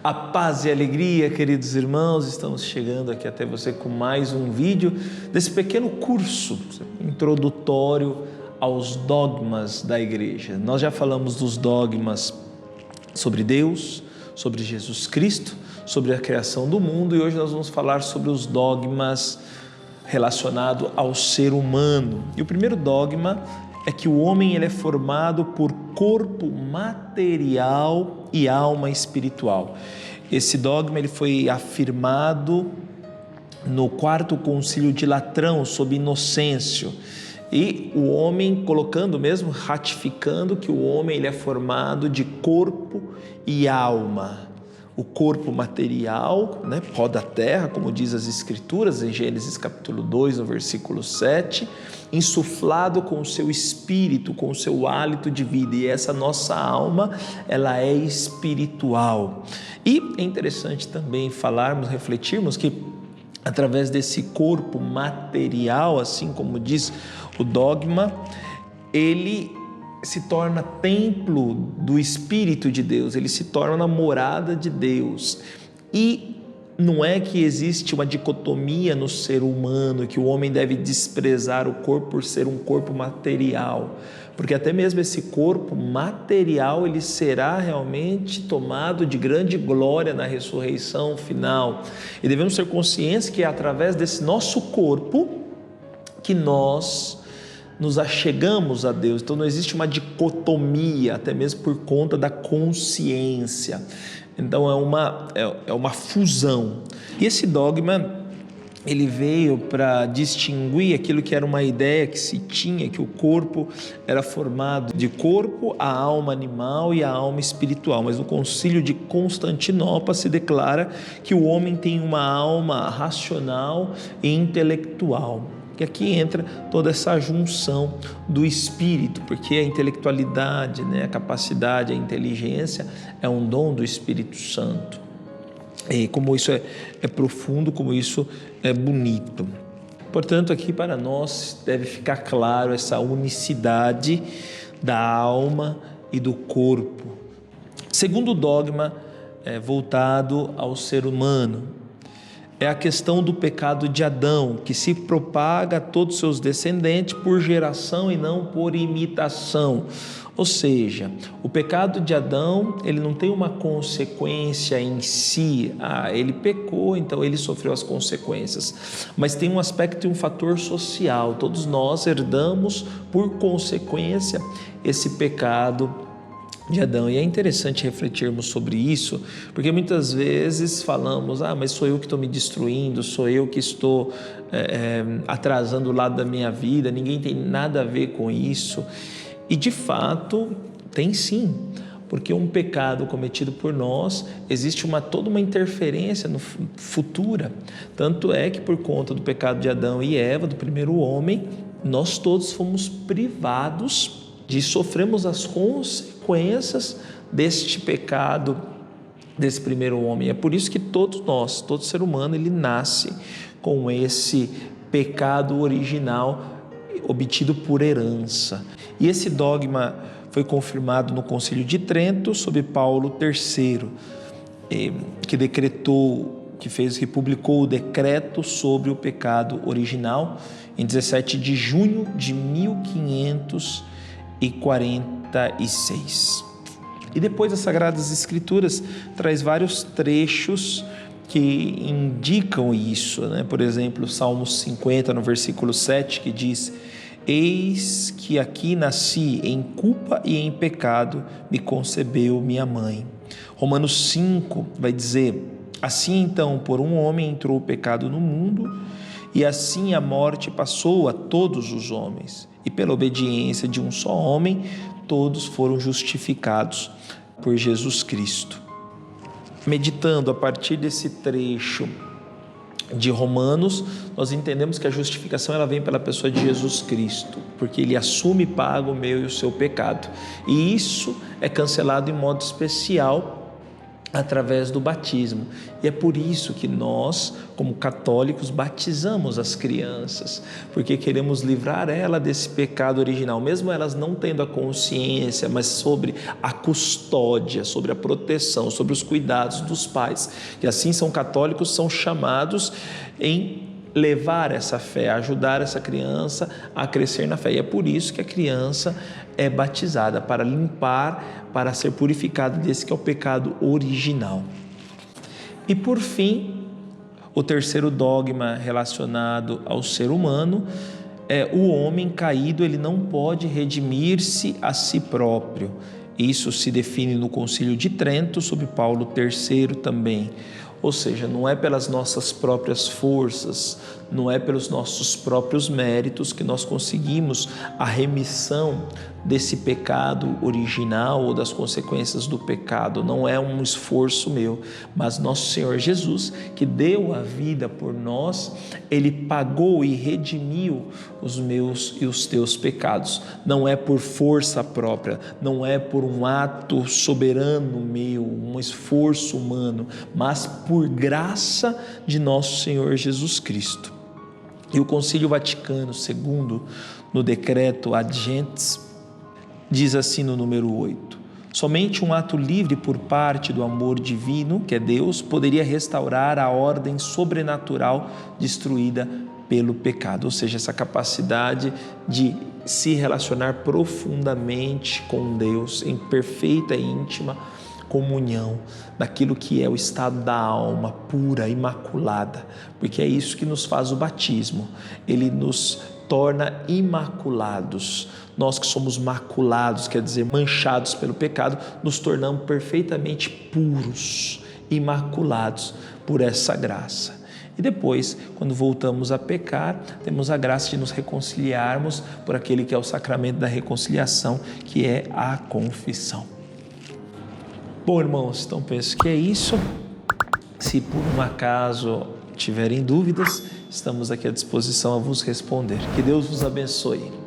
A paz e a alegria, queridos irmãos, estamos chegando aqui até você com mais um vídeo desse pequeno curso introdutório aos dogmas da igreja. Nós já falamos dos dogmas sobre Deus, sobre Jesus Cristo, sobre a criação do mundo, e hoje nós vamos falar sobre os dogmas relacionados ao ser humano. E o primeiro dogma é que o homem ele é formado por corpo material e alma espiritual. Esse dogma ele foi afirmado no quarto concílio de Latrão, sob Inocêncio. E o homem, colocando mesmo, ratificando que o homem ele é formado de corpo e alma. O corpo material, pó da terra, como diz as Escrituras, em Gênesis capítulo 2, no versículo 7, insuflado com o seu espírito, com o seu hálito de vida, e essa nossa alma, ela é espiritual. E é interessante também refletirmos que através desse corpo material, assim como diz o dogma, ele se torna templo do Espírito de Deus, ele se torna morada de Deus. E não é que existe uma dicotomia no ser humano, que o homem deve desprezar o corpo por ser um corpo material, porque até mesmo esse corpo material ele será realmente tomado de grande glória na ressurreição final. E devemos ter consciência que é através desse nosso corpo que nós nos achegamos a Deus. Então não existe uma dicotomia, até mesmo por conta da consciência. Então é uma fusão. E esse dogma ele veio para distinguir aquilo que era uma ideia que se tinha, que o corpo era formado de corpo, a alma animal e a alma espiritual. Mas no concílio de Constantinopla se declara que o homem tem uma alma racional e intelectual. E aqui entra toda essa junção do espírito, porque a intelectualidade, a capacidade, a inteligência é um dom do Espírito Santo. E como isso é profundo, como isso é bonito. Portanto, aqui para nós deve ficar claro essa unicidade da alma e do corpo. Segundo dogma voltado ao ser humano, é a questão do pecado de Adão, que se propaga a todos os seus descendentes por geração e não por imitação. Ou seja, o pecado de Adão, ele não tem uma consequência em si. Ele pecou, então ele sofreu as consequências. Mas tem um aspecto e um fator social. Todos nós herdamos, por consequência, esse pecado de Adão. E é interessante refletirmos sobre isso, porque muitas vezes falamos, mas sou eu que estou me destruindo, sou eu que estou atrasando o lado da minha vida, ninguém tem nada a ver com isso. E de fato tem sim, porque um pecado cometido por nós, existe toda uma interferência futura. Tanto é que por conta do pecado de Adão e Eva, do primeiro homem, nós todos fomos privados de sofrermos as consequências deste pecado desse primeiro homem. É por isso que todos nós, todo ser humano, ele nasce com esse pecado original obtido por herança. E esse dogma foi confirmado no Concílio de Trento sob Paulo III, que publicou o decreto sobre o pecado original em 17 de junho de 1546. E depois as Sagradas Escrituras traz vários trechos que indicam isso, Por exemplo, Salmos 50, no versículo 7, que diz: eis que aqui nasci em culpa e em pecado me concebeu minha mãe. Romanos 5 vai dizer: assim então por um homem entrou o pecado no mundo, e assim a morte passou a todos os homens, e pela obediência de um só homem todos foram justificados por Jesus Cristo. Meditando a partir desse trecho de Romanos, nós entendemos que a justificação ela vem pela pessoa de Jesus Cristo, porque ele assume e paga o meu e o seu pecado, e isso é cancelado em modo especial através do batismo. E é por isso que nós, como católicos, batizamos as crianças, porque queremos livrar ela desse pecado original, mesmo elas não tendo a consciência, mas sobre a custódia, sobre a proteção, sobre os cuidados dos pais. E assim são católicos, são chamados em levar essa fé, ajudar essa criança a crescer na fé. E é por isso que a criança é batizada, para limpar, para ser purificada desse que é o pecado original. E por fim, o terceiro dogma relacionado ao ser humano é o homem caído, ele não pode redimir-se a si próprio. Isso se define no Concílio de Trento, sob Paulo III também. Ou seja, não é pelas nossas próprias forças, não é pelos nossos próprios méritos que nós conseguimos a remissão desse pecado original ou das consequências do pecado. Não é um esforço meu, mas nosso Senhor Jesus, que deu a vida por nós, Ele pagou e redimiu os meus e os teus pecados. Não é por força própria, não é por um ato soberano meu, um esforço humano, mas por graça de nosso Senhor Jesus Cristo. E o Concílio Vaticano II, no decreto Ad Gentes, diz assim no número 8: somente um ato livre por parte do amor divino, que é Deus, poderia restaurar a ordem sobrenatural destruída pelo pecado. Ou seja, essa capacidade de se relacionar profundamente com Deus, em perfeita e íntima comunhão, daquilo que é o estado da alma pura, imaculada, porque é isso que nos faz o batismo. Ele nos torna imaculados. Nós que somos maculados, quer dizer, manchados pelo pecado, nos tornamos perfeitamente puros, imaculados por essa graça. E depois, quando voltamos a pecar, temos a graça de nos reconciliarmos por aquele que é o sacramento da reconciliação, que é a confissão. Bom, irmãos, então penso que é isso. Se por um acaso tiverem dúvidas, estamos aqui à disposição a vos responder. Que Deus vos abençoe.